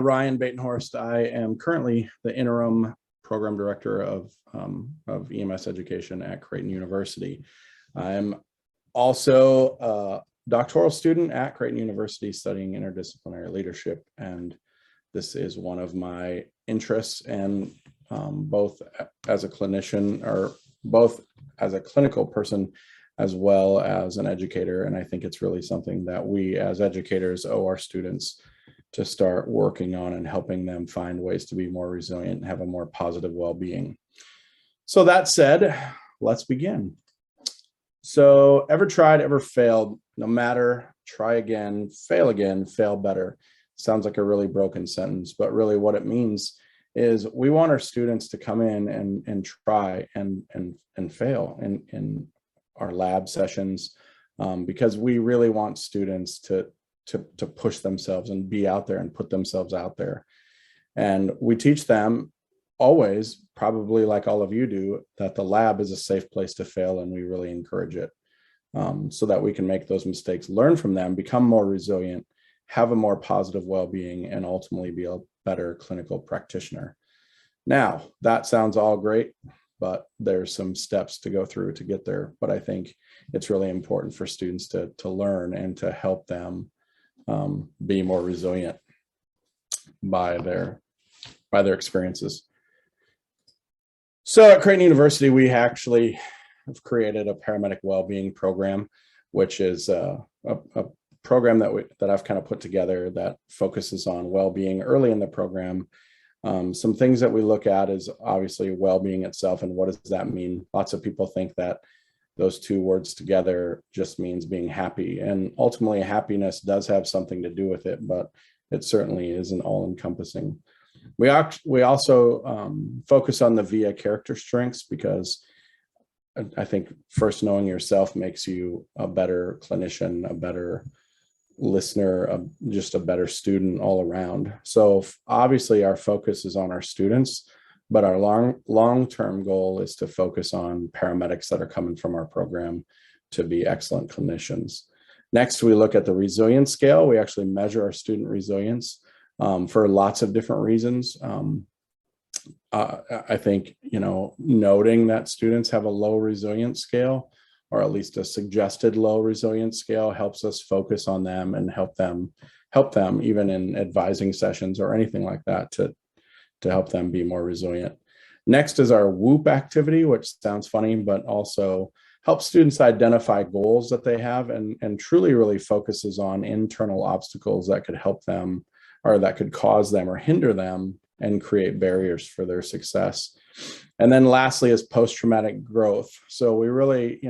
Ryan Batenhorst. I am currently the interim program director of EMS education at Creighton University. I'm also a doctoral student at Creighton University studying interdisciplinary leadership, and this is one of my interests, and both as a clinician or both as a clinical person as well as an educator. And I think it's really something that we as educators owe our students to start working on and helping them find ways to be more resilient and have a more positive well-being. So that said, let's begin. So ever tried, ever failed? No matter, try again, fail better. Sounds like a really broken sentence, but really what it means is we want our students to come in and try and fail in our lab sessions, because we really want students to push themselves and be out there and put themselves out there. And we teach them always, probably like all of you do, that the lab is a safe place to fail, and we really encourage it so that we can make those mistakes, learn from them, become more resilient, have a more positive well-being, and ultimately be a better clinical practitioner. Now, that sounds all great, but there's some steps to go through to get there. But I think it's really important for students to learn and to help them be more resilient by their experiences. So at Creighton University, we actually have created a paramedic well-being program, which is a program that I've kind of put together that focuses on well-being early in the program. Some things that we look at is obviously well-being itself, and what does that mean? Lots of people think that those two words together just means being happy, and ultimately happiness does have something to do with it, but it certainly isn't all-encompassing. We also focus on the VIA character strengths, because I think first knowing yourself makes you a better clinician, a better listener, just a better student all around. So obviously our focus is on our students, but our long-term goal is to focus on paramedics that are coming from our program to be excellent clinicians. Next, we look at the resilience scale. We actually measure our student resilience for lots of different reasons. I think, noting that students have a low resilience scale, or at least a suggested low resilience scale, helps us focus on them and help them even in advising sessions or anything like that to help them be more resilient. Next is our WOOP activity, which sounds funny, but also helps students identify goals that they have and truly really focuses on internal obstacles that could help them, or that could cause them or hinder them and create barriers for their success. And then lastly is post-traumatic growth. So we really,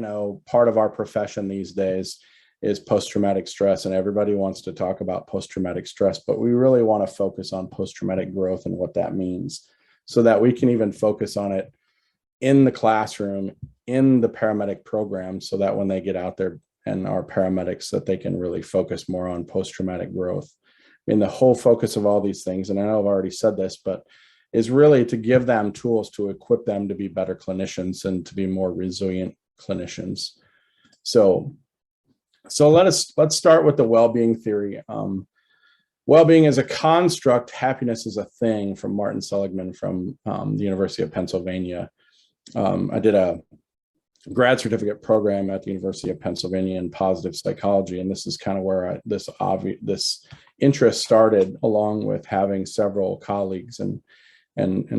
part of our profession these days is post-traumatic stress, and everybody wants to talk about post-traumatic stress, but we really want to focus on post-traumatic growth and what that means, so that we can even focus on it in the classroom, in the paramedic program, so that when they get out there and are paramedics, that they can really focus more on post-traumatic growth. I mean, the whole focus of all these things, and I know I've already said this, but is really to give them tools to equip them to be better clinicians and to be more resilient clinicians. So let's start with the well-being theory. Well-being is a construct, happiness is a thing, from Martin Seligman from the University of Pennsylvania. I did a grad certificate program at the University of Pennsylvania in positive psychology, and this is kind of where this interest started, along with having several colleagues and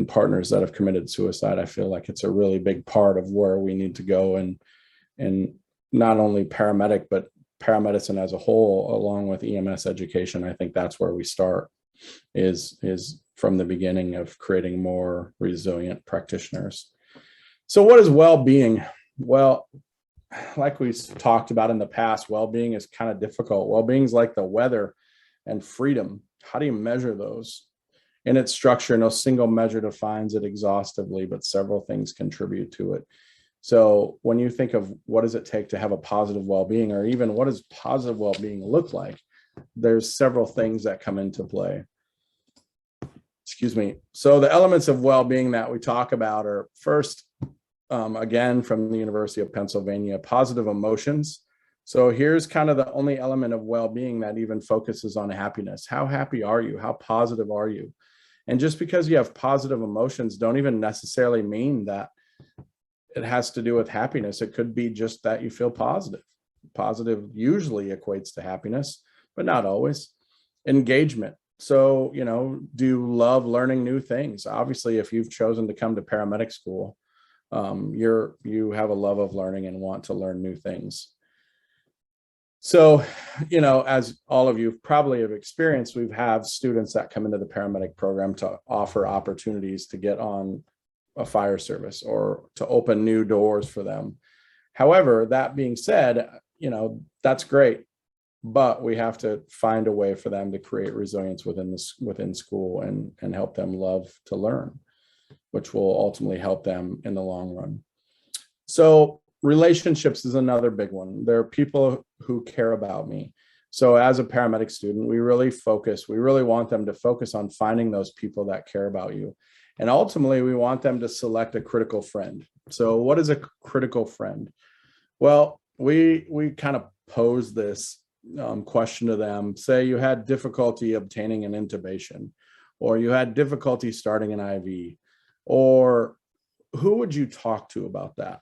partners that have committed suicide. I feel like it's a really big part of where we need to go, and not only paramedic, but paramedicine as a whole, along with EMS education. I think that's where we start, is from the beginning of creating more resilient practitioners. So what is well-being? Well, like we talked about in the past, well-being is kind of difficult. Well-being is like the weather and freedom. How do you measure those? In its structure, no single measure defines it exhaustively, but several things contribute to it. So when you think of what does it take to have a positive well-being, or even what does positive well-being look like, there's several things that come into play. Excuse me. So the elements of well-being that we talk about are, first, again, from the University of Pennsylvania, positive emotions. So here's kind of the only element of well-being that even focuses on happiness. How happy are you? How positive are you? And just because you have positive emotions don't even necessarily mean that it has to do with happiness. It could be just that you feel positive. Positive usually equates to happiness, but not always. Engagement. So, do you love learning new things? Obviously, if you've chosen to come to paramedic school, you have a love of learning and want to learn new things. So, as all of you probably have experienced, we've had students that come into the paramedic program to offer opportunities to get on a fire service or to open new doors for them. However, that being said, that's great, but we have to find a way for them to create resilience within school and help them love to learn, which will ultimately help them in the long run. So relationships is another big one. There are people who care about me. So as a paramedic student, we really want them to focus on finding those people that care about you. And ultimately, we want them to select a critical friend. So what is a critical friend? Well, we kind of pose this question to them. Say you had difficulty obtaining an intubation, or you had difficulty starting an IV, or who would you talk to about that?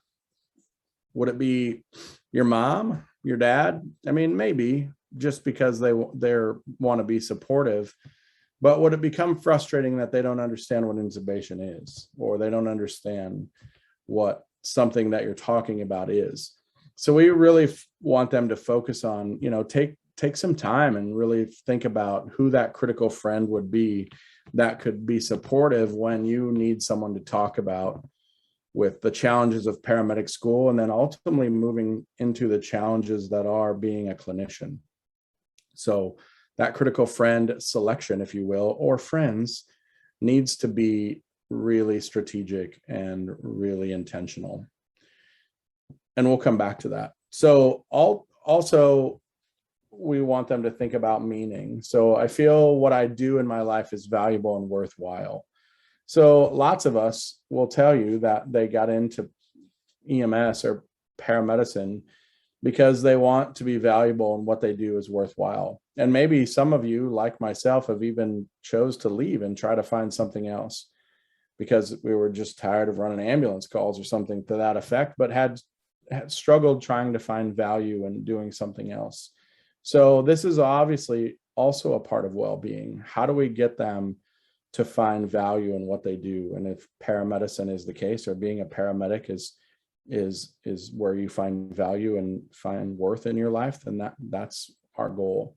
Would it be your mom, your dad? I mean, maybe just because they want to be supportive, but would it become frustrating that they don't understand what intubation is, or they don't understand what something that you're talking about is? So we really want them to focus on, take some time and really think about who that critical friend would be that could be supportive when you need someone to talk about with the challenges of paramedic school, and then ultimately moving into the challenges that are being a clinician. So that critical friend selection, if you will, or friends, needs to be really strategic and really intentional. And we'll come back to that. So also, we want them to think about meaning. So I feel what I do in my life is valuable and worthwhile. So lots of us will tell you that they got into EMS or paramedicine because they want to be valuable and what they do is worthwhile. And maybe some of you, like myself, have even chose to leave and try to find something else because we were just tired of running ambulance calls or something to that effect, but had struggled trying to find value in doing something else. So this is obviously also a part of well-being. How do we get them to find value in what they do? And if paramedicine is the case, or being a paramedic is where you find value and find worth in your life, then that's our goal.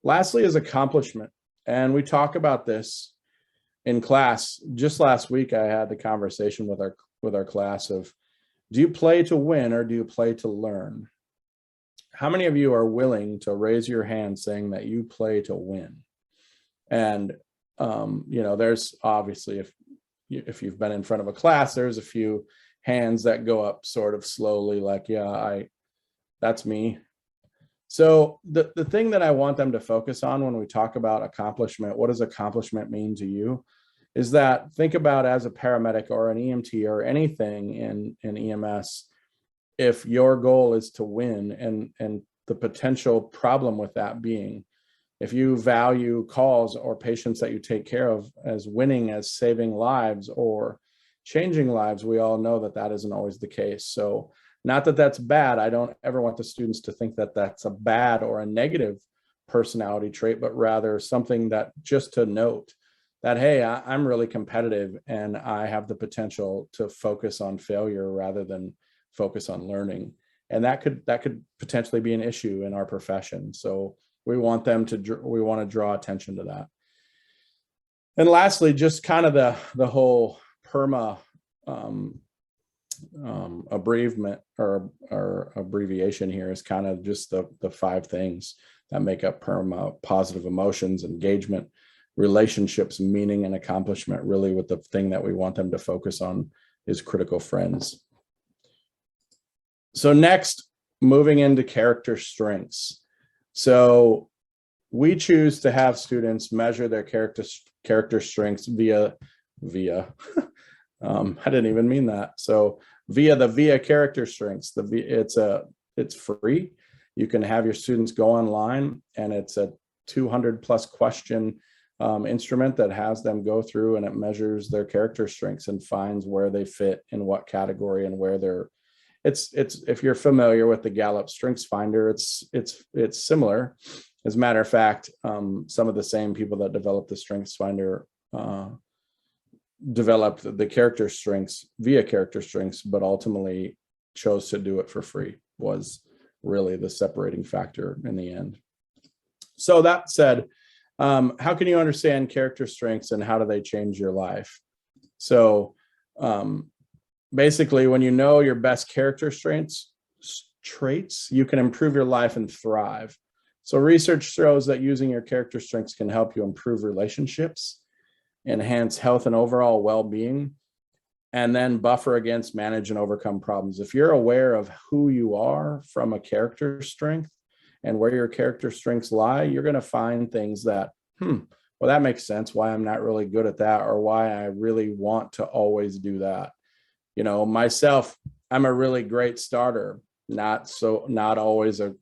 Lastly is accomplishment. And we talk about this in class. Just last week, I had the conversation with our class of, do you play to win or do you play to learn? How many of you are willing to raise your hand saying that you play to win? And there's obviously, if you've been in front of a class, there's a few hands that go up sort of slowly, like, yeah, that's me. So the thing that I want them to focus on when we talk about accomplishment, what does accomplishment mean to you, is that think about as a paramedic or an EMT or anything in EMS, if your goal is to win, and the potential problem with that being, if you value calls or patients that you take care of as winning, as saving lives or changing lives, we all know that that isn't always the case. So not that that's bad. I don't ever want the students to think that that's a bad or a negative personality trait, but rather something that just to note that, hey, I'm really competitive and I have the potential to focus on failure rather than focus on learning. And that could potentially be an issue in our profession. So we want to draw attention to that. And lastly, just kind of the whole PERMA abbreviation here is kind of just the 5 things that make up PERMA: positive emotions, engagement, relationships, meaning, and accomplishment. Really, with the thing that we want them to focus on is critical friends. So next, moving into character strengths. So we choose to have students measure their character strengths via I didn't even mean that. So via character strengths, it's free. You can have your students go online, and it's a 200+ question instrument that has them go through, and it measures their character strengths and finds where they fit in what category and where they're. It's if you're familiar with the Gallup Strengths Finder, it's similar. As a matter of fact, some of the same people that developed the Strengths Finder developed the character strengths via character strengths, but ultimately chose to do it for free, was really the separating factor in the end. So that said, how can you understand character strengths and how do they change your life? So basically, when you know your best character traits, you can improve your life and thrive. So research shows that using your character strengths can help you improve relationships, enhance health and overall well-being, and then buffer against, manage, and overcome problems. If you're aware of who you are from a character strength and where your character strengths lie, you're going to find things that, well, that makes sense why I'm not really good at that, or why I really want to always do that. You know, myself, I'm a really great starter, not always a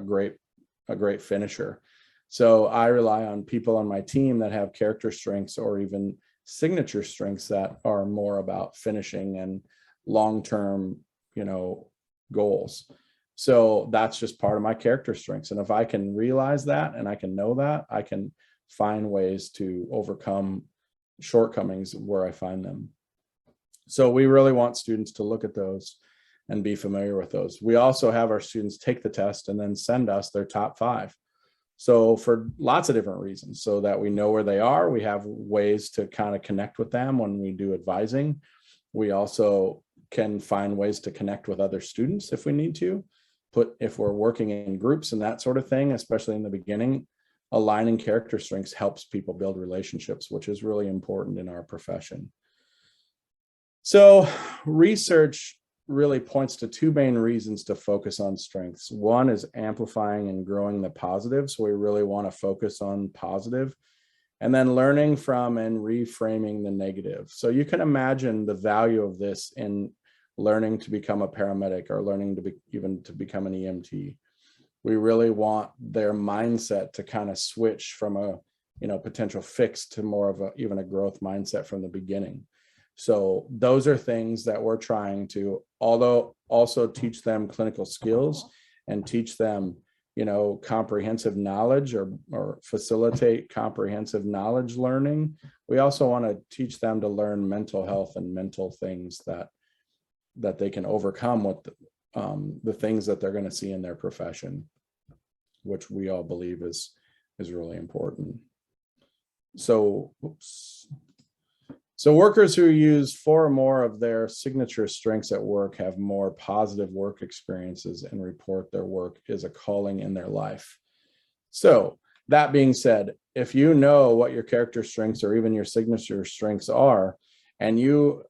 great finisher. So I rely on people on my team that have character strengths or even signature strengths that are more about finishing and long-term, goals. So that's just part of my character strengths. And if I can realize that and I can know that, I can find ways to overcome shortcomings where I find them. So we really want students to look at those and be familiar with those. We also have our students take the test and then send us their top 5. So for lots of different reasons, so that we know where they are. We have ways to kind of connect with them when we do advising. We also can find ways to connect with other students if we need to. If we're working in groups and that sort of thing, especially in the beginning, aligning character strengths helps people build relationships, which is really important in our profession. So research really points to 2 main reasons to focus on strengths. One is amplifying and growing the positive. So we really want to focus on positive, and then learning from and reframing the negative. So you can imagine the value of this in learning to become a paramedic or learning to become an EMT. We really want their mindset to kind of switch from a potential fix to more of even a growth mindset from the beginning. So those are things that we're trying to, although also teach them clinical skills and teach them, comprehensive knowledge or facilitate comprehensive knowledge learning. We also want to teach them to learn mental health and mental things that they can overcome with the things that they're going to see in their profession, which we all believe is really important. So, So workers who use 4 or more of their signature strengths at work have more positive work experiences and report their work is a calling in their life. So that being said, if you know what your character strengths or even your signature strengths are, and you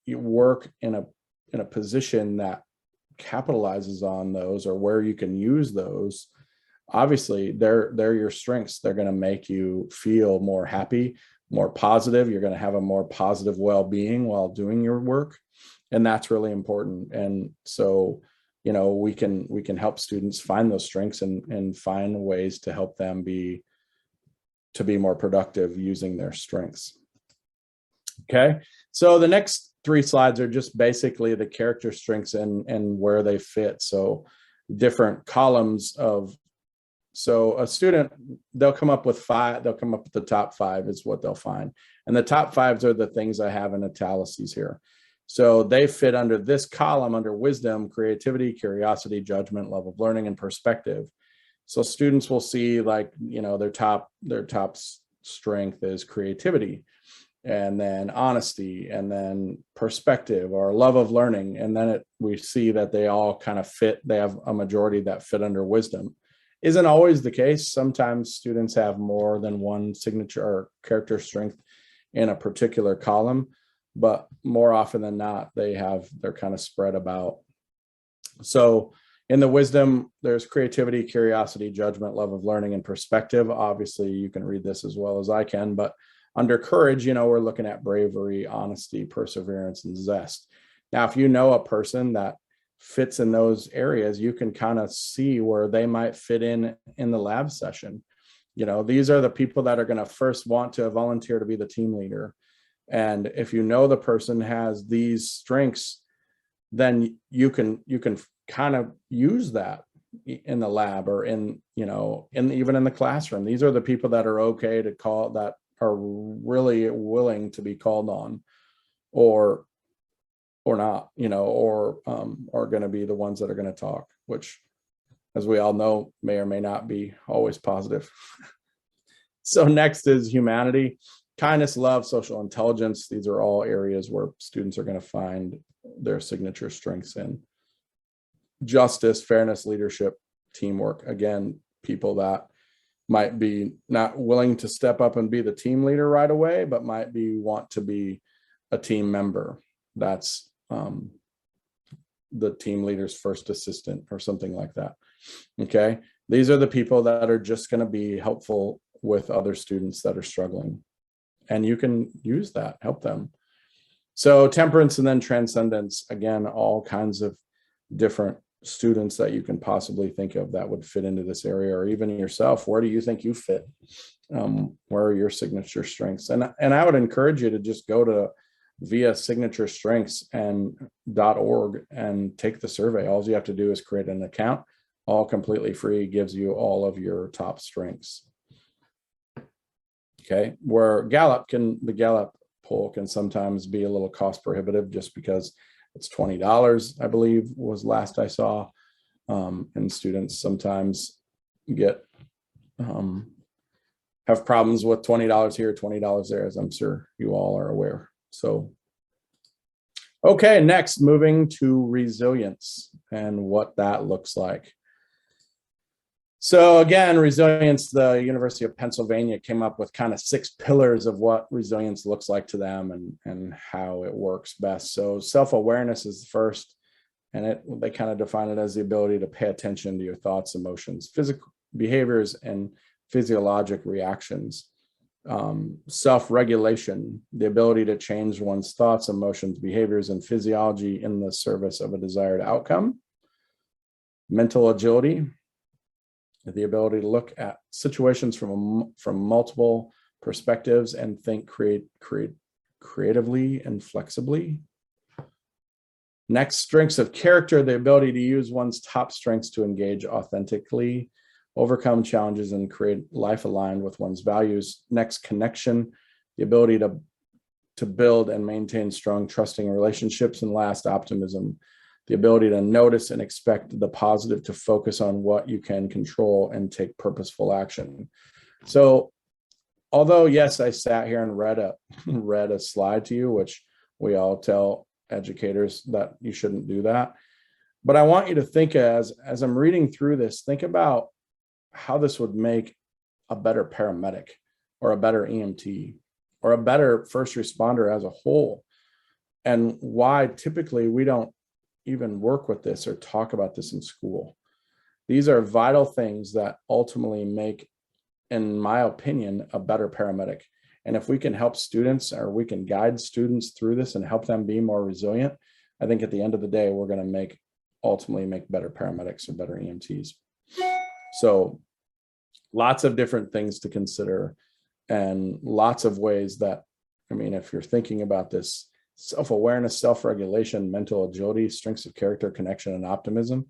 work in a position that capitalizes on those or where you can use those, obviously they're your strengths. They're going to make you feel more happy, more positive. You're going to have a more positive well-being while doing your work, and that's really important. And so we can help students find those strengths and find ways to help them be more productive using their strengths. Okay, so the next 3 slides are just basically the character strengths and where they fit. So different columns of. So a student, they'll come up with the top 5 is what they'll find. And the top 5s are the things I have in italics here. So they fit under this column under wisdom, creativity, curiosity, judgment, love of learning, and perspective. So students will see their top strength is creativity, and then honesty, and then perspective or love of learning. And then we see that they all kind of fit. They have a majority that fit under wisdom. Isn't always the case. Sometimes students have more than one signature or character strength in a particular column, but more often than not, they're kind of spread about. So in the wisdom, there's creativity, curiosity, judgment, love of learning, and perspective. Obviously, you can read this as well as I can, but under courage, we're looking at bravery, honesty, perseverance, and zest. Now, if you know a person that fits in those areas, you can kind of see where they might fit in the lab session. You know, these are the people that are going to first want to volunteer to be the team leader. And if you know the person has these strengths, then you can kind of use that in the lab or in, you know, even in the classroom. These are the people that are okay to call, that are really willing to be called on, or not, you know, or are going to be the ones that are going to talk, which, as we all know, may or may not be always positive. So next is humanity, kindness, love, social intelligence. These are all areas where students are going to find their signature strengths in. Justice, fairness, leadership, teamwork. Again, people that might be not willing to step up and be the team leader right away, but might want to be a team member. That's the team leader's first assistant or something like that. Okay. These are the people that are just going to be helpful with other students that are struggling, and you can use that, help them. So temperance and then transcendence, again, all kinds of different students that you can possibly think of that would fit into this area, or even yourself. Where do you think you fit? Where are your signature strengths? And I would encourage you to just go to via signature strengths and .org and take the survey. All you have to do is create an account, all completely free, gives you all of your top strengths. Okay, where the Gallup poll can sometimes be a little cost prohibitive, just because it's $20, I believe was last I saw. And students sometimes have problems with $20 here, $20 there, as I'm sure you all are aware. So, okay, next, moving to resilience and what that looks like. So again, resilience, the University of Pennsylvania came up with kind of 6 pillars of what resilience looks like to them and how it works best. So self-awareness is the first, and they kind of define it as the ability to pay attention to your thoughts, emotions, physical behaviors, and physiologic reactions. Self-regulation, the ability to change one's thoughts, emotions, behaviors, and physiology in the service of a desired outcome. Mental agility, the ability to look at situations from multiple perspectives and think creatively and flexibly. Next, strengths of character, the ability to use one's top strengths to engage authentically, overcome challenges, and create life aligned with one's values. Next, connection, the ability to build and maintain strong, trusting relationships. And last, optimism, the ability to notice and expect the positive, to focus on what you can control and take purposeful action. So although, yes, I sat here and read a slide to you, which we all tell educators that you shouldn't do that. But I want you to think, as I'm reading through this, think about how this would make a better paramedic or a better EMT or a better first responder as a whole, and why typically we don't even work with this or talk about this in school. These are vital things that ultimately make, in my opinion, a better paramedic. And if we can help students, or we can guide students through this and help them be more resilient, I think at the end of the day, we're going to ultimately make better paramedics or better EMTs. So lots of different things to consider, and lots of ways that, I mean, if you're thinking about this, self-awareness, self-regulation, mental agility, strengths of character, connection, and optimism,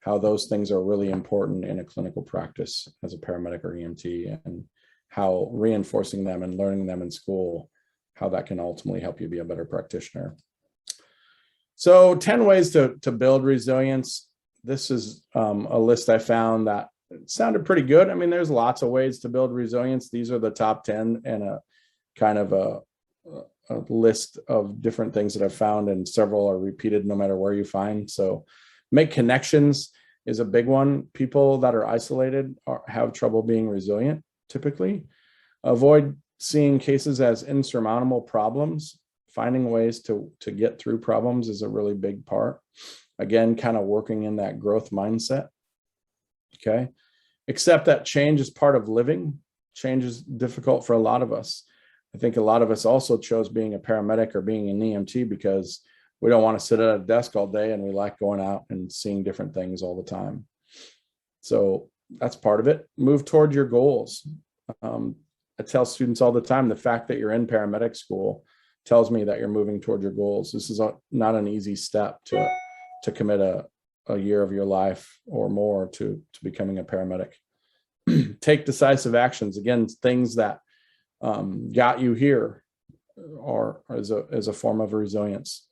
how those things are really important in a clinical practice as a paramedic or EMT, and how reinforcing them and learning them in school, how that can ultimately help you be a better practitioner. So 10 ways to build resilience. This is a list I found that sounded pretty good. I mean, there's lots of ways to build resilience. These are the top 10, and a kind of a list of different things that I've found, and several are repeated no matter where you find. So make connections is a big one. People that are isolated have trouble being resilient typically. Avoid seeing cases as insurmountable problems. Finding ways to get through problems is a really big part. Again, kind of working in that growth mindset. Okay. Accept that change is part of living. Change is difficult for a lot of us. I think a lot of us also chose being a paramedic or being an EMT because we don't want to sit at a desk all day, and we like going out and seeing different things all the time. So that's part of it. Move toward your goals. I tell students all the time, the fact that you're in paramedic school tells me that you're moving toward your goals. This is not an easy step to commit a year of your life or more to becoming a paramedic. Take decisive actions. Again, things that got you here or as a form of resilience.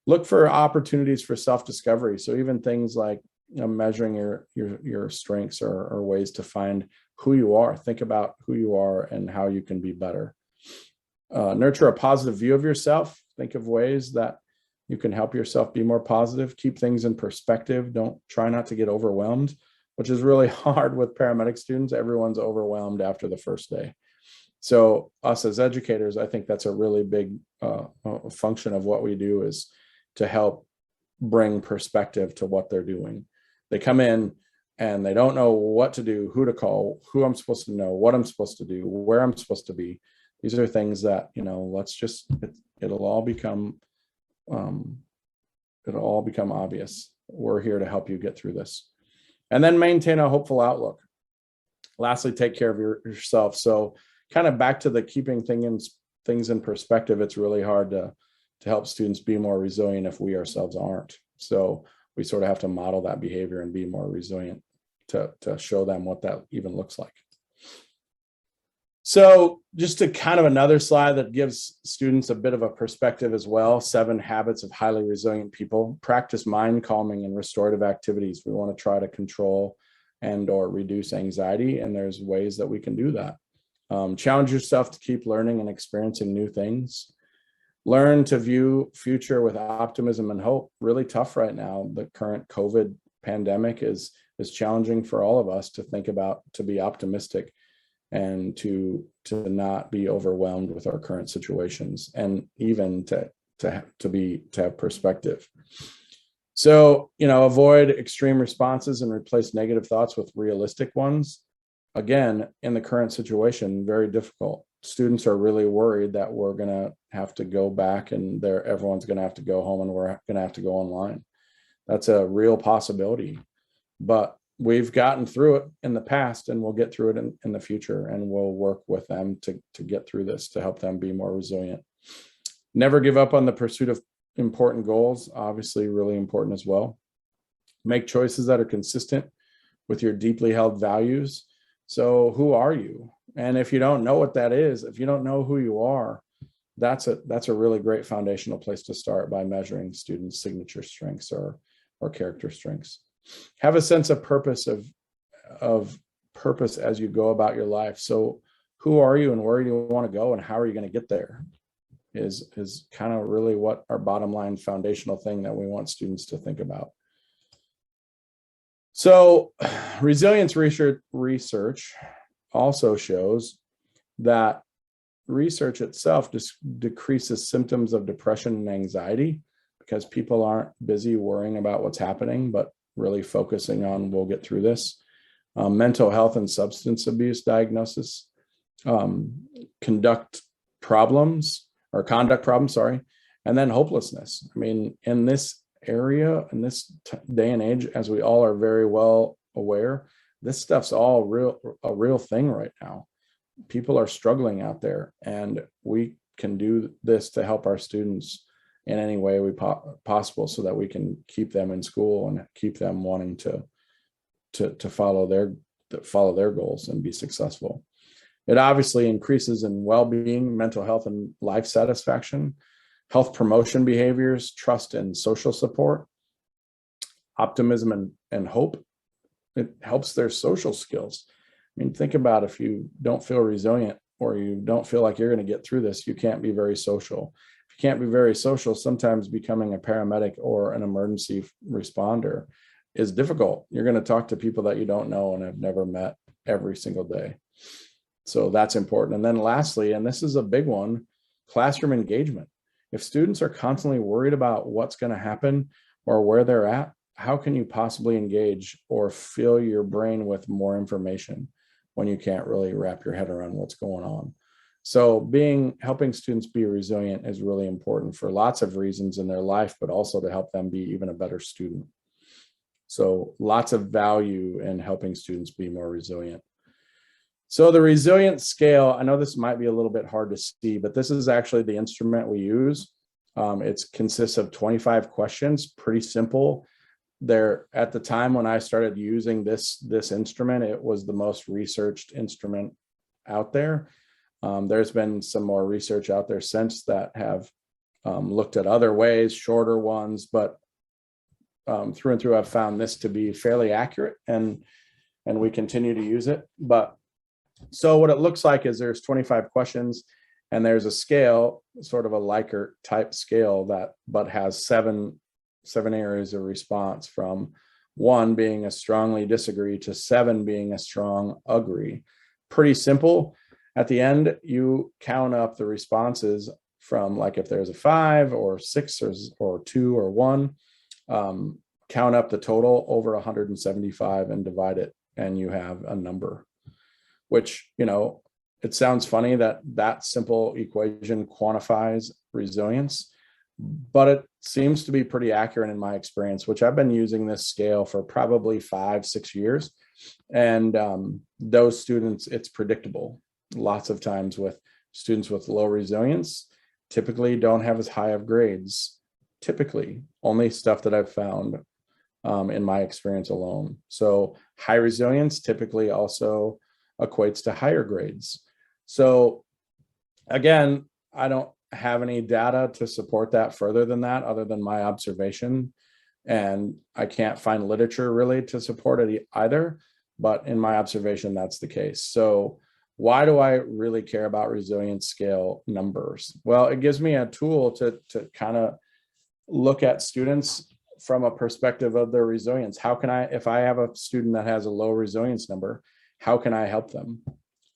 Look for opportunities for self-discovery. So even things like measuring your strengths or ways to find who you are. Think about who you are and how you can be better. Nurture a positive view of yourself. Think of ways that you can help yourself be more positive. Keep things in perspective. Try not to get overwhelmed, which is really hard with paramedic students. Everyone's overwhelmed after the first day. So us as educators, I think that's a really big function of what we do, is to help bring perspective to what they're doing. They come in and they don't know what to do, who to call, who I'm supposed to know, what I'm supposed to do, where I'm supposed to be. These are things that, it'll all become obvious. We're here to help you get through this. And then maintain a hopeful outlook. Lastly, take care of yourself. So kind of back to the keeping things in perspective, it's really hard to help students be more resilient if we ourselves aren't. So we sort of have to model that behavior and be more resilient to show them what that even looks like. So just a kind of another slide that gives students a bit of a perspective as well. 7 habits of highly resilient people. Practice mind calming and restorative activities. We want to try to control and or reduce anxiety, and there's ways that we can do that. Challenge yourself to keep learning and experiencing new things. Learn to view future with optimism and hope. Really tough right now. The current COVID pandemic is challenging for all of us to think about, to be optimistic and to not be overwhelmed with our current situations, and even to have perspective. So, avoid extreme responses and replace negative thoughts with realistic ones. Again, in the current situation, very difficult. Students are really worried that we're going to have to go back and everyone's going to have to go home and we're going to have to go online. That's a real possibility, but we've gotten through it in the past, and we'll get through it in the future, and we'll work with them to get through this, to help them be more resilient. Never give up on the pursuit of important goals, obviously really important as well. Make choices that are consistent with your deeply held values. So who are you? And if you don't know what that is, if you don't know who you are, that's a really great foundational place to start, by measuring students' signature strengths or character strengths. Have a sense of purpose purpose as you go about your life. So who are you and where do you want to go and how are you going to get there is kind of really what our bottom line foundational thing that we want students to think about. So resilience research also shows that research itself just decreases symptoms of depression and anxiety, because people aren't busy worrying about what's happening, but really focusing on, we'll get through this. Mental health and substance abuse diagnosis, conduct problems, and then hopelessness. I mean, in this area, in this day and age, as we all are very well aware, this stuff's all a real thing right now. People are struggling out there, and we can do this to help our students in any way possible, so that we can keep them in school and keep them wanting to follow their goals and be successful. It obviously increases in well-being, mental health, and life satisfaction, health promotion behaviors, trust and social support, optimism and hope. It helps their social skills. I mean, think about, if you don't feel resilient or you don't feel like you're going to get through this, you can't be very social. If you can't be very social, sometimes becoming a paramedic or an emergency responder is difficult. You're going to talk to people that you don't know and have never met every single day. So that's important. And then lastly, and this is a big one, classroom engagement. If students are constantly worried about what's going to happen or where they're at, how can you possibly engage or fill your brain with more information when you can't really wrap your head around what's going on? So helping students be resilient is really important for lots of reasons in their life, but also to help them be even a better student. So lots of value in helping students be more resilient. So the resilience scale, I know this might be a little bit hard to see, but this is actually the instrument we use. It consists of 25 questions, pretty simple. At the time when I started using this instrument, it was the most researched instrument out there. There's been some more research out there since that have looked at other ways, shorter ones, but through and through, I've found this to be fairly accurate, and we continue to use it. But so what it looks like is there's 25 questions, and there's a scale, sort of a Likert type scale but has seven areas of response, from 1 being a strongly disagree to 7 being a strong agree. Pretty simple. At the end, you count up the responses from, like, if there's a 5 or 6 or 2 or 1, count up the total over 175 and divide it, and you have a number, which, it sounds funny that simple equation quantifies resilience, but it seems to be pretty accurate in my experience, which I've been using this scale for probably 5-6 years. And those students, it's predictable. Lots of times with students with low resilience, typically don't have as high of grades. Typically, only stuff that I've found in my experience alone. So high resilience typically also equates to higher grades. So again, I don't have any data to support that further than that, other than my observation. And I can't find literature really to support it either, but in my observation, that's the case. So why do I really care about resilience scale numbers? Well, it gives me a tool to kind of look at students from a perspective of their resilience. How can I, if I have a student that has a low resilience number, how can I help them?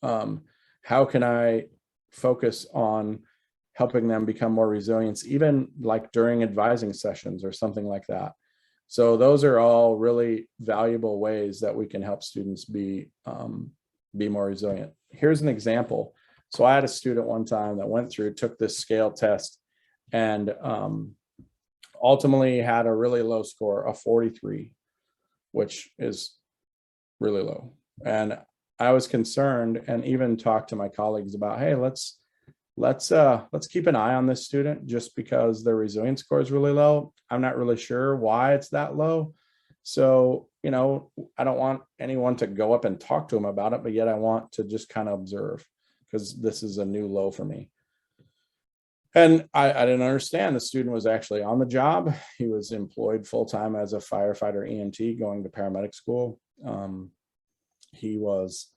How can I focus on helping them become more resilient, even like during advising sessions or something like that? So those are all really valuable ways that we can help students be more resilient. Here's an example. So I had a student one time that took this scale test, and ultimately had a really low score, a 43, which is really low. And I was concerned, and even talked to my colleagues about, hey, let's keep an eye on this student, just because their resilience score is really low. I'm not really sure why it's that low. So, I don't want anyone to go up and talk to him about it, but yet I want to just kind of observe, because this is a new low for me. And I didn't understand. The student was actually on the job. He was employed full-time as a firefighter EMT going to paramedic school. He was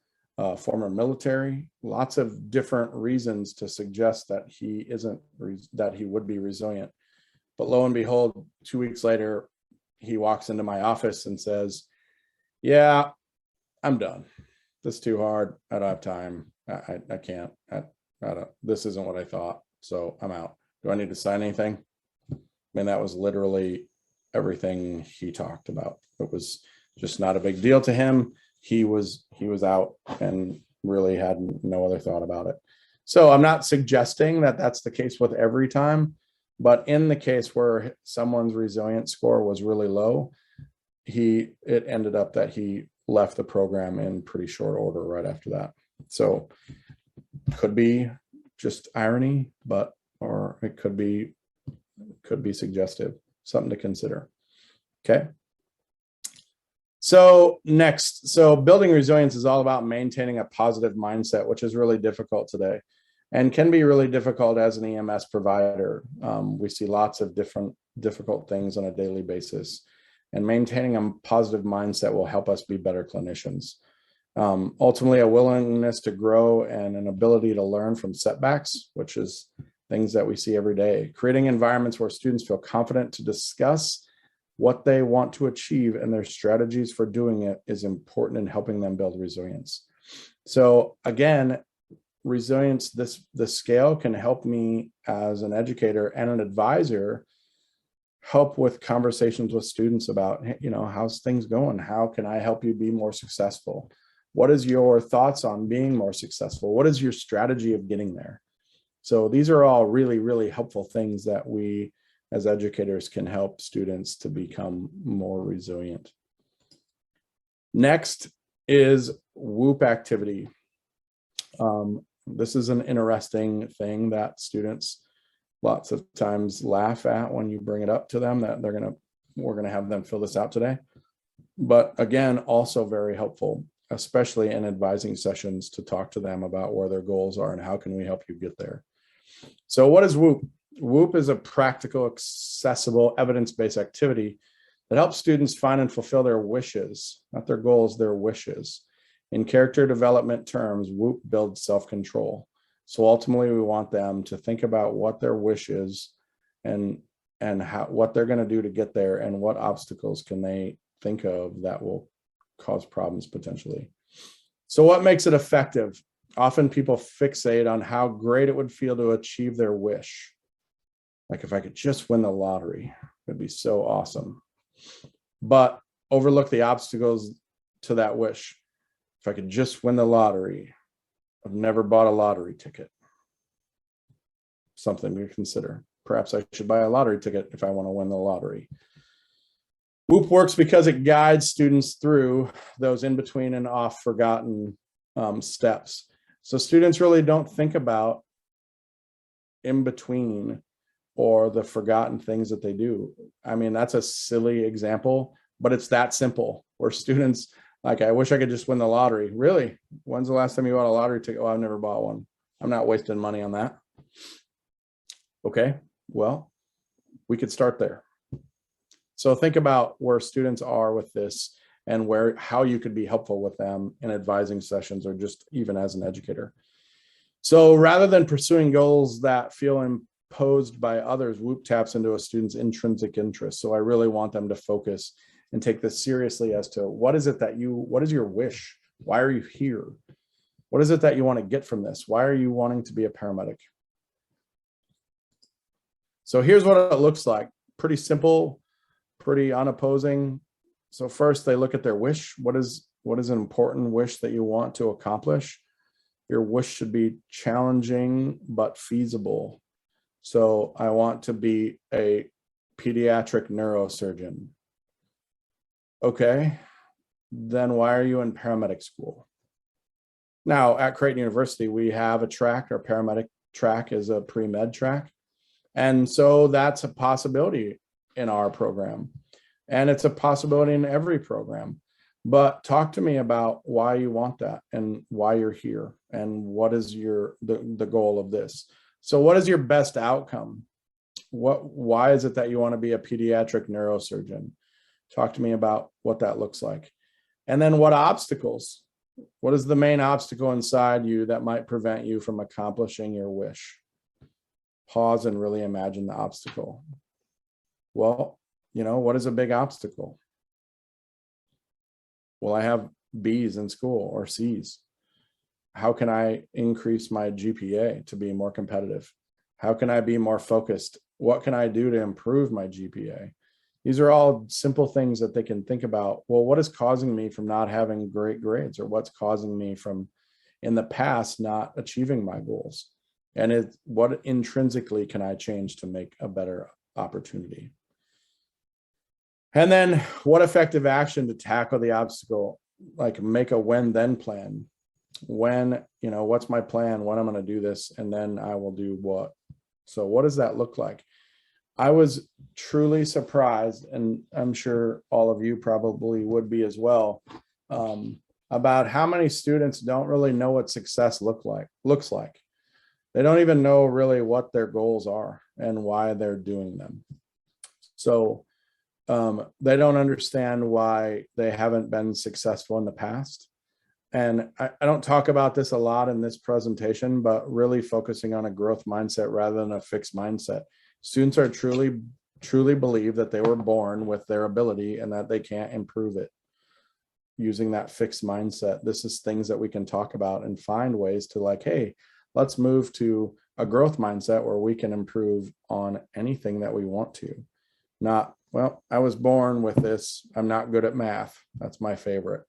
former military. Lots of different reasons to suggest that he would be resilient. But lo and behold, 2 weeks later, he walks into my office and says, yeah, I'm done. This is too hard. I don't have time. I can't. This isn't what I thought. So I'm out. Do I need to sign anything? I mean, that was literally everything he talked about. It was just not a big deal to him. He was out and really had no other thought about it. So I'm not suggesting that that's the case with every time, but in the case where someone's resilience score was really low, it ended up that he left the program in pretty short order right after that. So could be just irony, or it could be suggestive, something to consider. Okay. So next, building resilience is all about maintaining a positive mindset, which is really difficult today and can be really difficult as an EMS provider. We see lots of different difficult things on a daily basis, and maintaining a positive mindset will help us be better clinicians. Ultimately, a willingness to grow and an ability to learn from setbacks, which is things that we see every day. Creating environments where students feel confident to discuss what they want to achieve and their strategies for doing it is important in helping them build resilience. So again, resilience, this scale can help me as an educator and an advisor help with conversations with students about, how's things going? How can I help you be more successful? What is your thoughts on being more successful? What is your strategy of getting there? So these are all really, really helpful things that we as educators can help students to become more resilient. Next is WOOP activity. This is an interesting thing that students lots of times laugh at when you bring it up to them, that we're gonna have them fill this out today. But again, also very helpful, especially in advising sessions, to talk to them about where their goals are and how can we help you get there. So what is WOOP? WOOP is a practical, accessible, evidence-based activity that helps students find and fulfill their wishes, not their goals, their wishes. In character development terms, WOOP builds self-control. So ultimately, we want them to think about what their wish is and what they're going to do to get there, and what obstacles can they think of that will cause problems potentially. So what makes it effective? Often people fixate on how great it would feel to achieve their wish. Like, if I could just win the lottery, it'd be so awesome. But overlook the obstacles to that wish. If I could just win the lottery, I've never bought a lottery ticket. Something to consider. Perhaps I should buy a lottery ticket if I want to win the lottery. WOOP works because it guides students through those in between and oft forgotten steps. So students really don't think about in between or the forgotten things that they do. I mean, that's a silly example, but it's that simple, where students, like, I wish I could just win the lottery. Really? When's the last time you bought a lottery ticket? Oh, I've never bought one. I'm not wasting money on that. Okay, well, we could start there. So think about where students are with this and how you could be helpful with them in advising sessions, or just even as an educator. So rather than pursuing goals that feel imposed by others, WOOP taps into a student's intrinsic interest. So I really want them to focus and take this seriously as to what is your wish? Why are you here? What is it that you want to get from this? Why are you wanting to be a paramedic? So here's what it looks like. Pretty simple, pretty unopposing. So first they look at their wish. What is an important wish that you want to accomplish? Your wish should be challenging but feasible. So I want to be a pediatric neurosurgeon. Okay, then why are you in paramedic school? Now at Creighton University, we have a track. Our paramedic track is a pre-med track. And so that's a possibility in our program. And it's a possibility in every program. But talk to me about why you want that and why you're here and what is the goal of this. So what is your best outcome? Why is it that you want to be a pediatric neurosurgeon? Talk to me about what that looks like. And then what obstacles? What is the main obstacle inside you that might prevent you from accomplishing your wish? Pause and really imagine the obstacle. Well, what is a big obstacle? Well, I have B's in school or C's. How can I increase my GPA to be more competitive? How can I be more focused? What can I do to improve my GPA? These are all simple things that they can think about. Well, what is causing me from not having great grades, or what's causing me from in the past not achieving my goals? And what intrinsically can I change to make a better opportunity? And then what effective action to tackle the obstacle? Like, make a when-then plan. What's my plan? When I'm going to do this, and then I will do what? So what does that look like? I was truly surprised, and I'm sure all of you probably would be as well, about how many students don't really know what success looks like. They don't even know really what their goals are and why they're doing them. So they don't understand why they haven't been successful in the past. And I don't talk about this a lot in this presentation, but really focusing on a growth mindset rather than a fixed mindset. Students are truly believe that they were born with their ability and that they can't improve it. Using that fixed mindset, this is things that we can talk about and find ways to, like, hey, let's move to a growth mindset where we can improve on anything that we want to. Not, well, I was born with this. I'm not good at math. That's my favorite.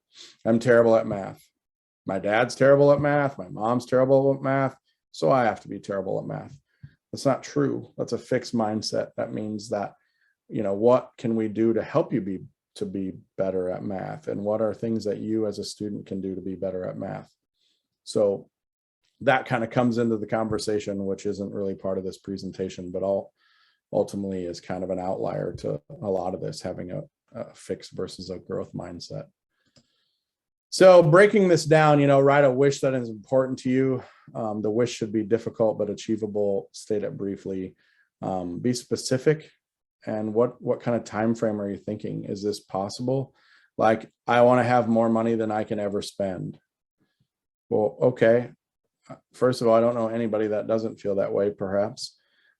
I'm terrible at math. My dad's terrible at math. My mom's terrible at math. So I have to be terrible at math. That's not true. That's a fixed mindset. That means that, what can we do to help you be better at math? And what are things that you as a student can do to be better at math? So that kind of comes into the conversation, which isn't really part of this presentation, but ultimately is kind of an outlier to a lot of this, having a fixed versus a growth mindset. So breaking this down, write a wish that is important to you. The wish should be difficult but achievable. State it briefly. Be specific. And what kind of time frame are you thinking? Is this possible? Like, I want to have more money than I can ever spend. Well, okay. First of all, I don't know anybody that doesn't feel that way, perhaps.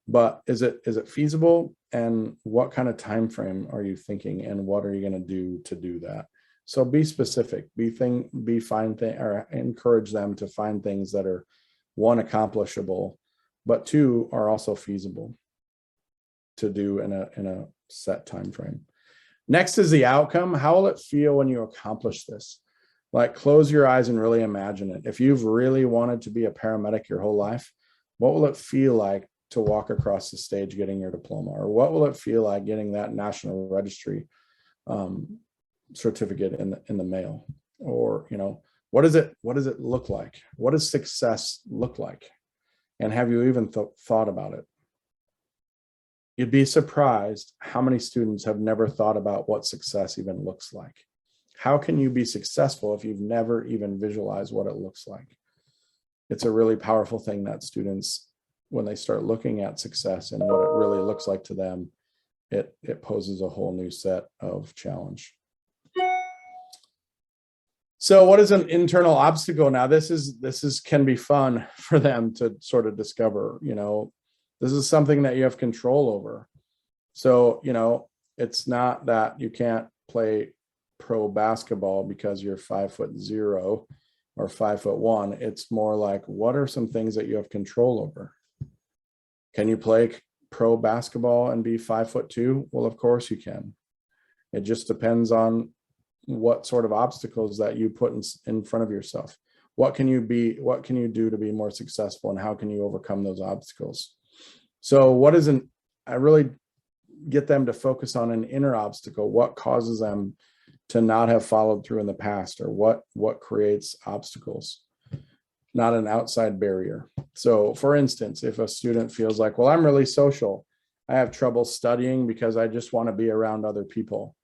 But is it feasible? And what kind of time frame are you thinking? And what are you going to do that? So be specific. Or encourage them to find things that are, one, accomplishable, but two, are also feasible to do in a set time frame. Next is the outcome. How will it feel when you accomplish this? Like, close your eyes and really imagine it. If you've really wanted to be a paramedic your whole life, what will it feel like to walk across the stage getting your diploma? Or what will it feel like getting that National Registry certificate in the mail? Or, what does it look like? What does success look like? And have you even thought about it? You'd be surprised how many students have never thought about what success even looks like. How can you be successful if you've never even visualized what it looks like? It's a really powerful thing that students, when they start looking at success and what it really looks like to them, it poses a whole new set of challenge. So what is an internal obstacle? Now, this can be fun for them to sort of discover. This is something that you have control over. So, it's not that you can't play pro basketball because you're 5'0" or 5'1". It's more like, what are some things that you have control over? Can you play pro basketball and be 5'2"? Well, of course you can. It just depends on what sort of obstacles that you put in front of yourself. What can you do to be more successful, and how can you overcome those obstacles? So I really get them to focus on an inner obstacle. What causes them to not have followed through in the past, or what creates obstacles, not an outside barrier. So for instance, if a student feels like, well, I'm really social, I have trouble studying because I just want to be around other people.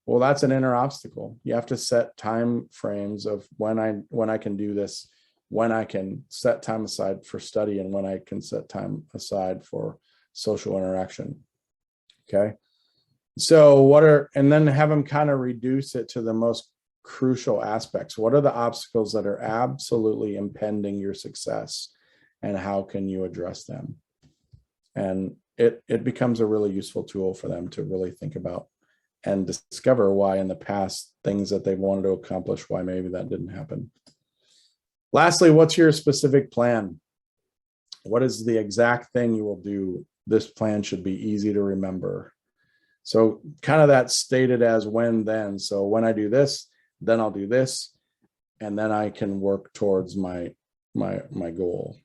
Well, that's an inner obstacle. You have to set time frames of when I can do this, when I can set time aside for study, and when I can set time aside for social interaction. Okay. So and then have them kind of reduce it to the most crucial aspects. What are the obstacles that are absolutely impeding your success, and how can you address them? And it becomes a really useful tool for them to really think about and discover why in the past things that they wanted to accomplish, why maybe that didn't happen. Lastly, what's your specific plan? What is the exact thing you will do? This plan should be easy to remember. So kind of that stated as when, then. So when I do this, then I'll do this, and then I can work towards my goal.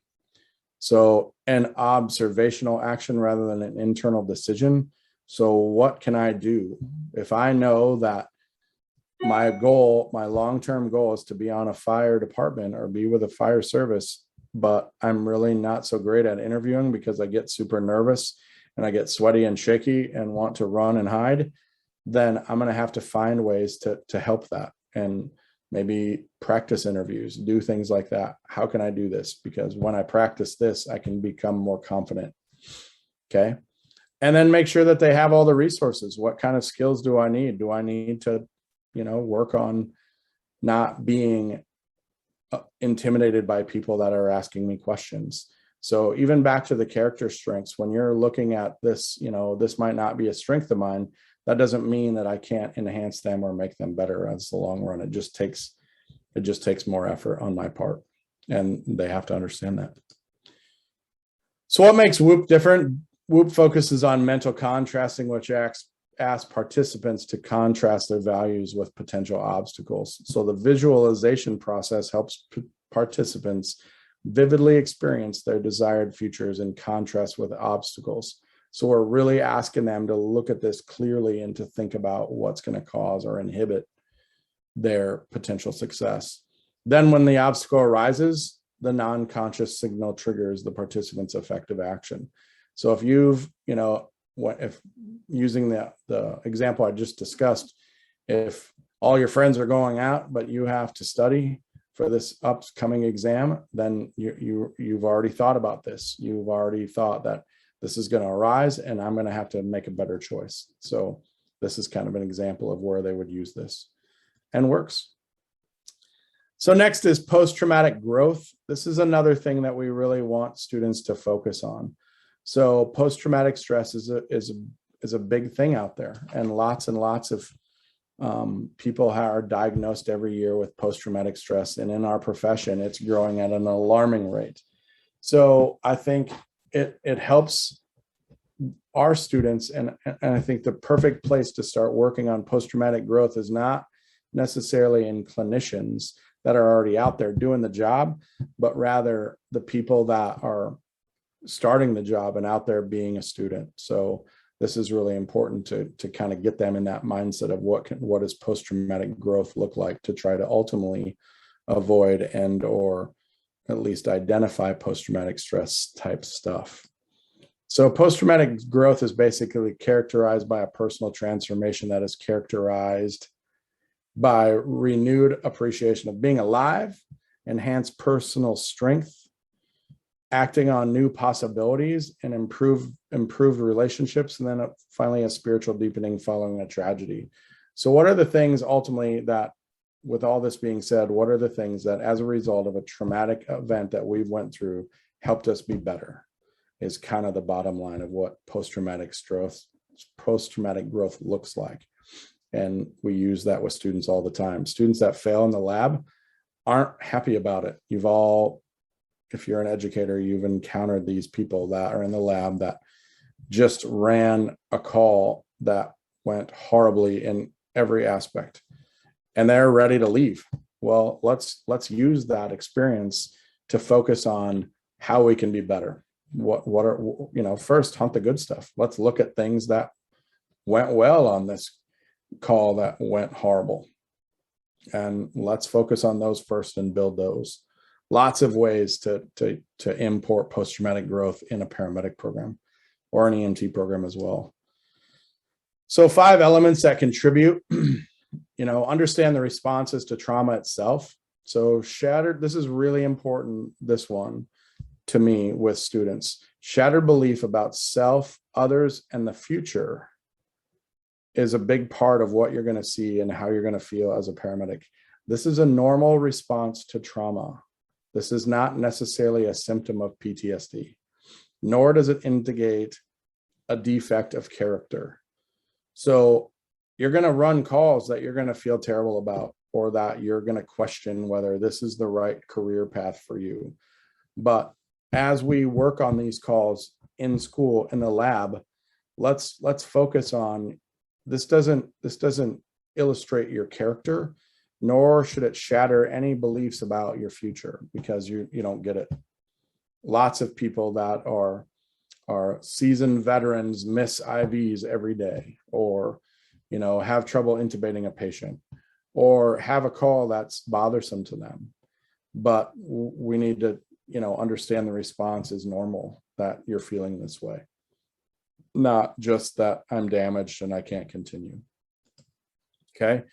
So an observational action rather than an internal decision. So what can I do if I know that my long-term goal is to be on a fire department or be with a fire service, but I'm really not so great at interviewing because I get super nervous and I get sweaty and shaky and want to run and hide? Then I'm going to have to find ways to help that, and maybe practice interviews, do things like that. How can I do this? Because when I practice this, I can become more confident. Okay. And then make sure that they have all the resources. What kind of skills do I need? Do I need to work on not being intimidated by people that are asking me questions? So even back to the character strengths, when you're looking at this, this might not be a strength of mine. That doesn't mean that I can't enhance them or make them better as the long run. It just takes more effort on my part, and they have to understand that. So what makes WOOP different? WOOP focuses on mental contrasting, which ask participants to contrast their values with potential obstacles. So the visualization process helps participants vividly experience their desired futures in contrast with obstacles. So we're really asking them to look at this clearly and to think about what's going to cause or inhibit their potential success. Then when the obstacle arises, the non-conscious signal triggers the participant's effective action. So if you've, if using the example I just discussed, if all your friends are going out, but you have to study for this upcoming exam, then you've already thought about this. You've already thought that this is going to arise and I'm going to have to make a better choice. So this is kind of an example of where they would use this and works. So next is post-traumatic growth. This is another thing that we really want students to focus on. So post-traumatic stress is a big thing out there, and lots of people are diagnosed every year with post-traumatic stress. And in our profession, it's growing at an alarming rate. So I think it helps our students. And I think the perfect place to start working on post-traumatic growth is not necessarily in clinicians that are already out there doing the job, but rather the people that are starting the job and out there being a student. So this is really important to kind of get them in that mindset of what does post-traumatic growth look like, to try to ultimately avoid and or at least identify post-traumatic stress type stuff. So post-traumatic growth is basically characterized by a personal transformation that is characterized by renewed appreciation of being alive, enhanced personal strength, acting on new possibilities, and improved relationships, and then finally a spiritual deepening following a tragedy. So what are the things ultimately that, with all this being said, what are the things that as a result of a traumatic event that we've went through helped us be better, is kind of the bottom line of what post-traumatic growth looks like. And we use that with students all the time. Students that fail in the lab aren't happy about it. If you're an educator, you've encountered these people that are in the lab that just ran a call that went horribly in every aspect, and they're ready to leave. Well, let's use that experience to focus on how we can be better. What are, first hunt the good stuff. Let's look at things that went well on this call that went horrible, and let's focus on those first and build those. Lots of ways to import post-traumatic growth in a paramedic program or an EMT program as well. So 5 elements that contribute, understand the responses to trauma itself. So this is really important, this one, to me with students. Shattered belief about self, others, and the future is a big part of what you're going to see and how you're going to feel as a paramedic. This is a normal response to trauma. This is not necessarily a symptom of PTSD, nor does it indicate a defect of character. So you're going to run calls that you're going to feel terrible about, or that you're going to question whether this is the right career path for you. But as we work on these calls in school, in the lab, let's focus on this. Doesn't illustrate your character, nor should it shatter any beliefs about your future, because you don't get it. Lots of people that are seasoned veterans miss IVs every day, or have trouble intubating a patient, or have a call that's bothersome to them. But we need to understand the response is normal, that you're feeling this way, not just that I'm damaged and I can't continue. Okay.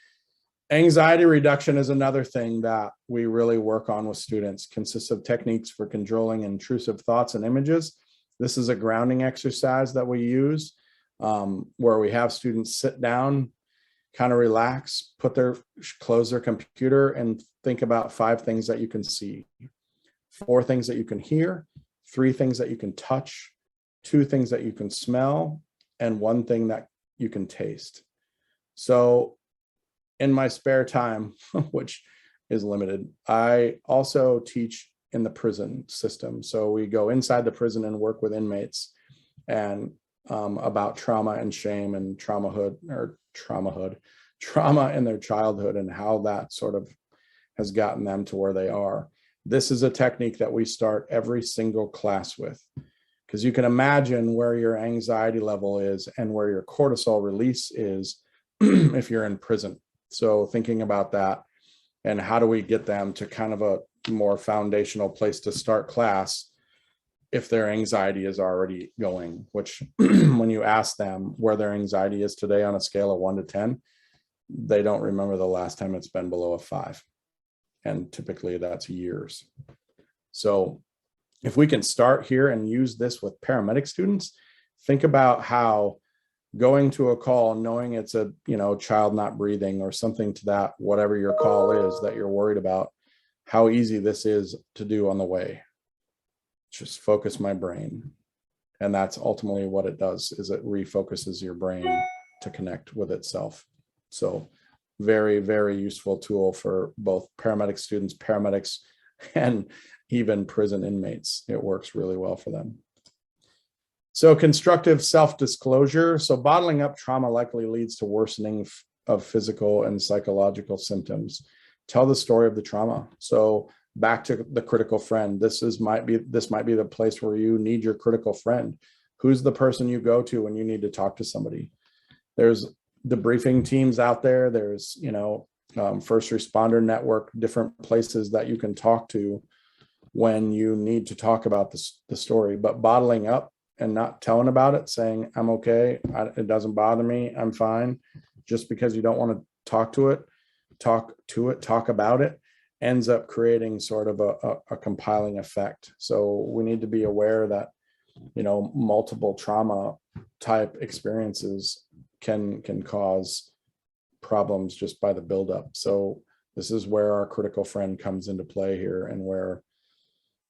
Anxiety reduction is another thing that we really work on with students. Consists of techniques for controlling intrusive thoughts and images. This is a grounding exercise that we use, where we have students sit down, kind of relax, close their computer, and think about 5 things that you can see, 4 things that you can hear, 3 things that you can touch, 2 things that you can smell, and 1 thing that you can taste. So in my spare time, which is limited, I also teach in the prison system. So we go inside the prison and work with inmates. And about trauma and shame and trauma in their childhood and how that sort of has gotten them to where they are. This is a technique that we start every single class with, because you can imagine where your anxiety level is and where your cortisol release is if you're in prison. So thinking about that, and how do we get them to kind of a more foundational place to start class if their anxiety is already going, which when you ask them where their anxiety is today on a scale of 1 to 10, they don't remember the last time it's been below a 5. And typically that's years. So if we can start here and use this with paramedic students, think about how going to a call, knowing it's a, child not breathing or something to that, whatever your call is that you're worried about, how easy this is to do on the way. Just focus my brain. And that's ultimately what it does, is it refocuses your brain to connect with itself. So very, very useful tool for both paramedic students, paramedics, and even prison inmates. It works really well for them. So constructive self-disclosure. So bottling up trauma likely leads to worsening of physical and psychological symptoms. Tell the story of the trauma. So back to the critical friend. This might be the place where you need your critical friend. Who's the person you go to when you need to talk to somebody? There's debriefing teams out there. There's, first responder network, different places that you can talk to when you need to talk about the story. But bottling up and not telling about it, saying, I'm okay, it doesn't bother me, I'm fine, just because you don't want to talk about it, ends up creating sort of a compiling effect. So we need to be aware that, multiple trauma type experiences can cause problems just by the buildup. So this is where our critical friend comes into play here, and where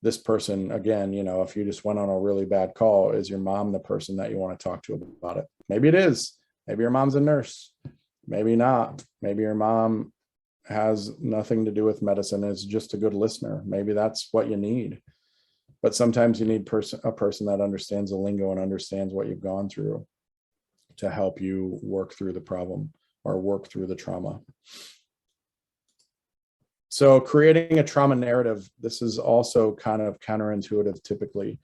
this person, again, if you just went on a really bad call, is your mom the person that you want to talk to about it? Maybe it is. Maybe your mom's a nurse. Maybe not. Maybe your mom has nothing to do with medicine, is just a good listener. Maybe that's what you need. But sometimes you need a person that understands the lingo and understands what you've gone through to help you work through the problem or work through the trauma. So creating a trauma narrative, this is also kind of counterintuitive typically,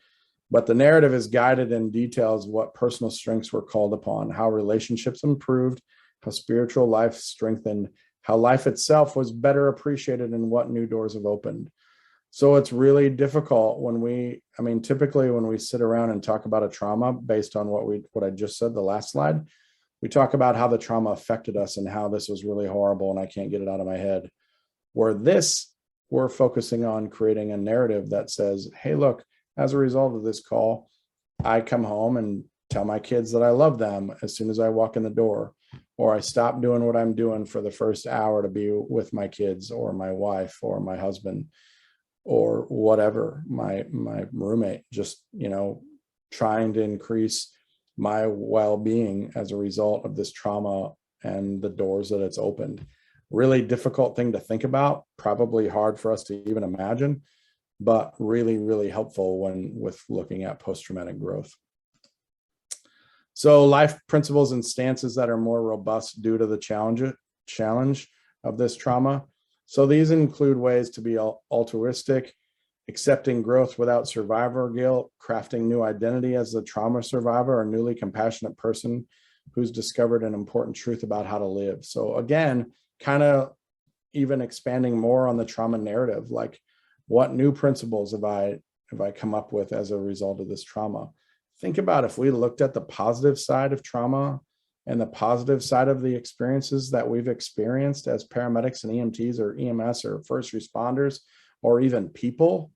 but the narrative is guided in details what personal strengths were called upon, how relationships improved, how spiritual life strengthened, how life itself was better appreciated, and what new doors have opened. So it's really difficult typically when we sit around and talk about a trauma based on what I just said, the last slide, we talk about how the trauma affected us and how this was really horrible and I can't get it out of my head. Where we're focusing on creating a narrative that says, hey, look, as a result of this call, I come home and tell my kids that I love them as soon as I walk in the door, or I stop doing what I'm doing for the first hour to be with my kids or my wife or my husband or whatever, my roommate, just, trying to increase my well-being as a result of this trauma and the doors that it's opened. Really difficult thing to think about, probably hard for us to even imagine, but really, really helpful with looking at post-traumatic growth. So life principles and stances that are more robust due to the challenge of this trauma. So these include ways to be altruistic, accepting growth without survivor guilt, crafting new identity as a trauma survivor or newly compassionate person who's discovered an important truth about how to live. So again, kind of even expanding more on the trauma narrative, like what new principles have I come up with as a result of this trauma? Think about if we looked at the positive side of trauma and the positive side of the experiences that we've experienced as paramedics and EMTs or EMS or first responders or even people,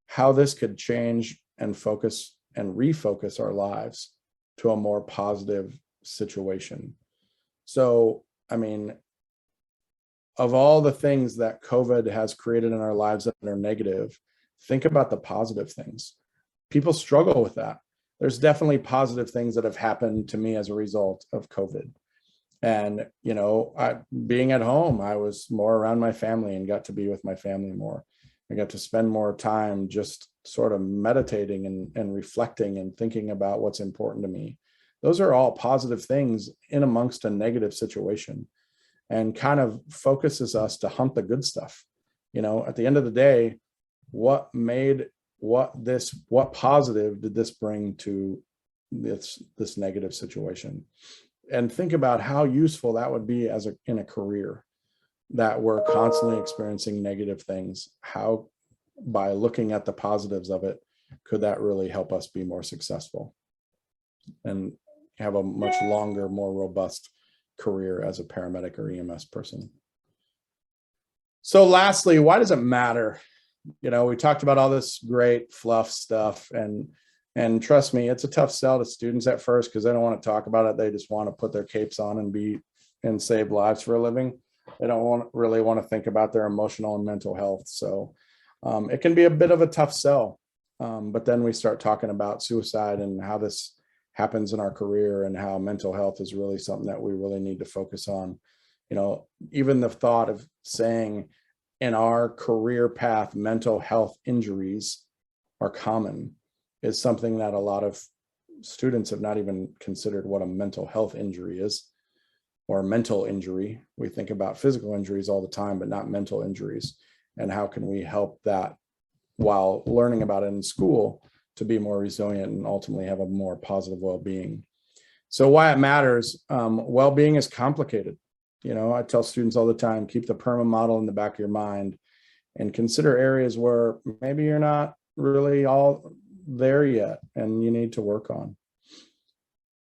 how this could change and focus and refocus our lives to a more positive situation. So, of all the things that COVID has created in our lives that are negative, think about the positive things. People struggle with that. There's definitely positive things that have happened to me as a result of COVID. And, being at home, I was more around my family and got to be with my family more. I got to spend more time just sort of meditating and reflecting and thinking about what's important to me. Those are all positive things in amongst a negative situation, and kind of focuses us to hunt the good stuff. At the end of the day, what positive did this bring to this negative situation? And think about how useful that would be in a career that we're constantly experiencing negative things. How, by looking at the positives of it, could that really help us be more successful and have a much longer, more robust career as a paramedic or EMS person? So lastly, why does it matter? We talked about all this great fluff stuff, and trust me, it's a tough sell to students at first because they don't want to talk about it. They just want to put their capes on and save lives for a living. They don't really want to think about their emotional and mental health. So it can be a bit of a tough sell. But then we start talking about suicide and how this happens in our career, and how mental health is really something that we really need to focus on. Even the thought of saying in our career path, mental health injuries are common, is something that a lot of students have not even considered what a mental health injury is, or mental injury. We think about physical injuries all the time, but not mental injuries. And how can we help that while learning about it in school to be more resilient and ultimately have a more positive well-being? So why it matters, well-being is complicated. I tell students all the time, keep the PERMA model in the back of your mind and consider areas where maybe you're not really all there yet and you need to work on.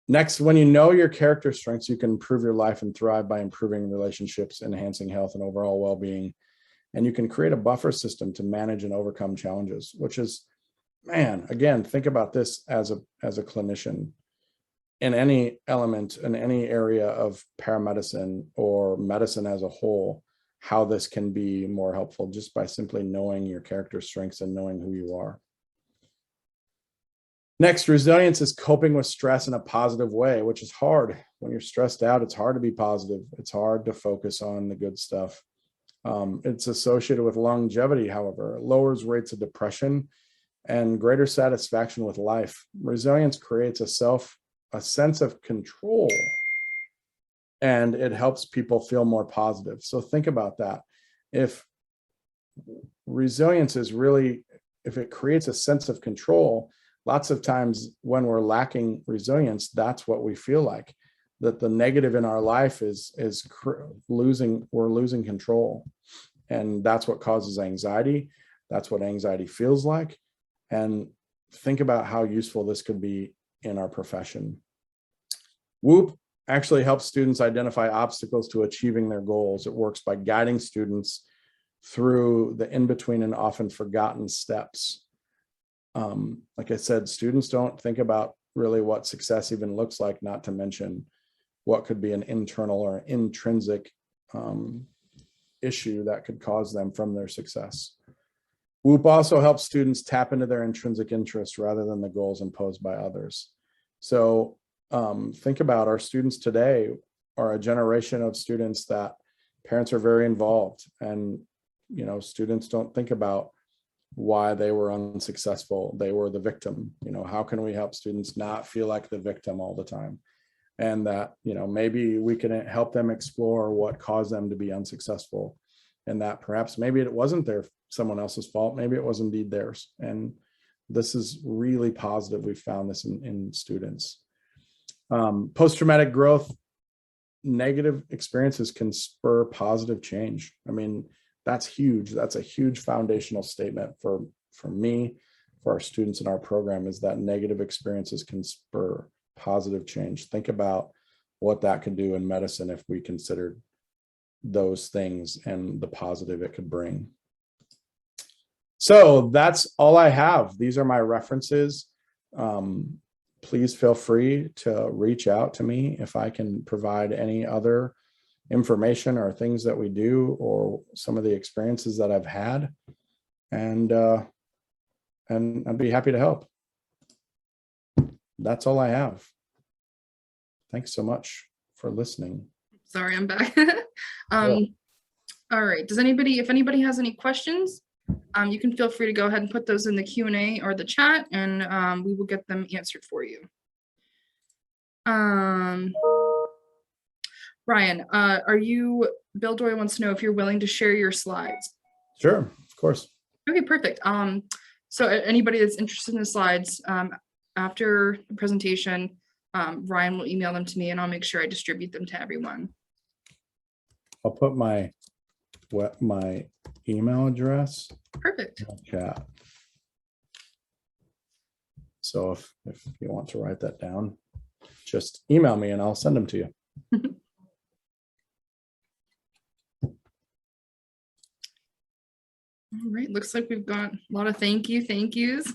Next, when you know your character strengths, you can improve your life and thrive by improving relationships, enhancing health and overall well-being. And you can create a buffer system to manage and overcome challenges, which is, man, again, think about this as a clinician in any element, in any area of paramedicine or medicine as a whole, how this can be more helpful just by simply knowing your character strengths and knowing who you are. Next, resilience is coping with stress in a positive way, which is hard. When you're stressed out, it's hard to be positive. It's hard to focus on the good stuff. It's associated with longevity, however. It lowers rates of depression and greater satisfaction with life. Resilience creates a sense of control, and it helps people feel more positive. So think about that. If resilience is really, if it creates a sense of control, lots of times when we're lacking resilience, that's what we feel like, that the negative in our life is we're losing control. And that's what causes anxiety. That's what anxiety feels like. And think about how useful this could be in our profession. WOOP actually helps students identify obstacles to achieving their goals. It works by guiding students through the in-between and often forgotten steps. Like I said, students don't think about really what success even looks like, not to mention what could be an internal or intrinsic issue that could cause them from their success. WOOP also helps students tap into their intrinsic interests rather than the goals imposed by others. So think about our students today are a generation of students that parents are very involved, and students don't think about why they were unsuccessful. They were the victim. How can we help students not feel like the victim all the time? And that, maybe we can help them explore what caused them to be unsuccessful, and that perhaps maybe it wasn't someone else's fault. Maybe it was indeed theirs. And this is really positive. We found this in students. Post-traumatic growth, negative experiences can spur positive change. I mean, that's huge. That's a huge foundational statement for me, for our students in our program, is that negative experiences can spur positive change. Think about what that could do in medicine if we considered those things and the positive it could bring. So that's all I have. These are my references. Please feel free to reach out to me if I can provide any other information or things that we do or some of the experiences that I've had, and I'd be happy to help. That's all I have. Thanks so much for listening. Sorry, I'm back. All right. If anybody has any questions, You can feel free to go ahead and put those in the Q&A or the chat, and we will get them answered for you. Ryan, Bill Doyle wants to know if you're willing to share your slides. Sure, of course. Okay, perfect. So anybody that's interested in the slides, after the presentation, Ryan will email them to me and I'll make sure I distribute them to everyone. I'll put my email address Perfect. in the chat. So if you want to write that down, just email me and I'll send them to you. All right, looks like we've got a lot of thank yous.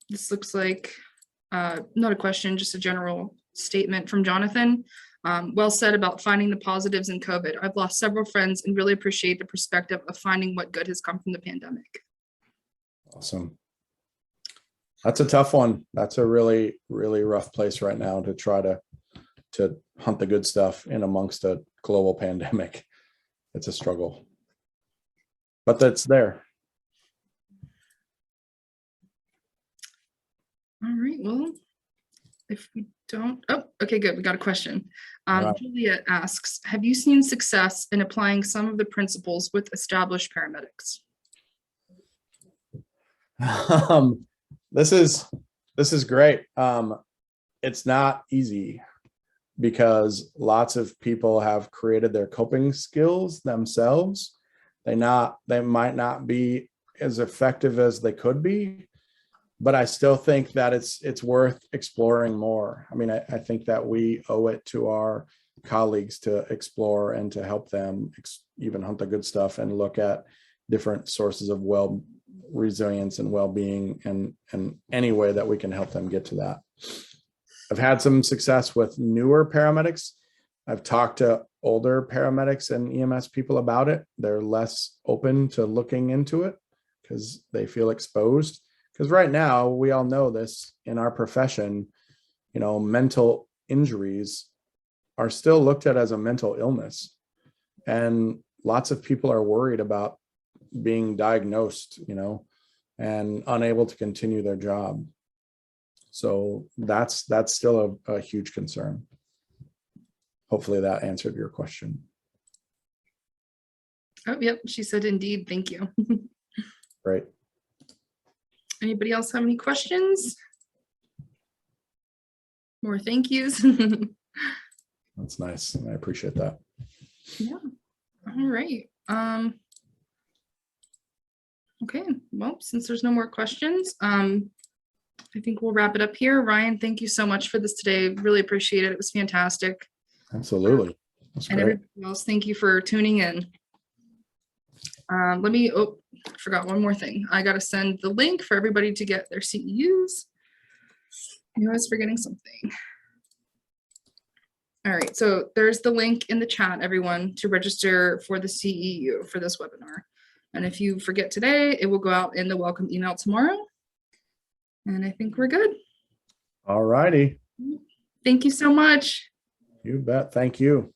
This looks like not a question, just a general statement from Jonathan. Well said about finding the positives in COVID. I've lost several friends and really appreciate the perspective of finding what good has come from the pandemic. Awesome. That's a tough one. That's a really, really rough place right now to try to hunt the good stuff in amongst a global pandemic. It's a struggle, but that's there. All right, well, if we don't, oh, okay, good, we got a question. Right. Juliet asks, have you seen success in applying some of the principles with established paramedics? This is great. It's not easy because lots of people have created their coping skills themselves. They might not be as effective as they could be, but I still think that it's worth exploring more. I mean, I think that we owe it to our colleagues to explore and to help them even hunt the good stuff and look at different sources of resilience and well-being and any way that we can help them get to that. I've had some success with newer paramedics. I've talked to older paramedics and EMS people about it. They're less open to looking into it because they feel exposed. Because right now, we all know this in our profession, mental injuries are still looked at as a mental illness. And lots of people are worried about being diagnosed, and unable to continue their job. So that's still a huge concern. Hopefully that answered your question. Oh, yep, she said indeed, thank you. Great. Anybody else have any questions? More thank yous. That's nice. I appreciate that. Yeah. All right. Okay. Well, since there's no more questions, I think we'll wrap it up here. Ryan, thank you so much for this today. Really appreciate it. It was fantastic. Absolutely. That's and great. everybody else, thank you for tuning in. I forgot one more thing. I got to send the link for everybody to get their CEUs. I was forgetting something. All right, so there's the link in the chat, everyone, to register for the CEU for this webinar. And if you forget today, it will go out in the welcome email tomorrow. And I think we're good. All righty. Thank you so much. You bet. Thank you.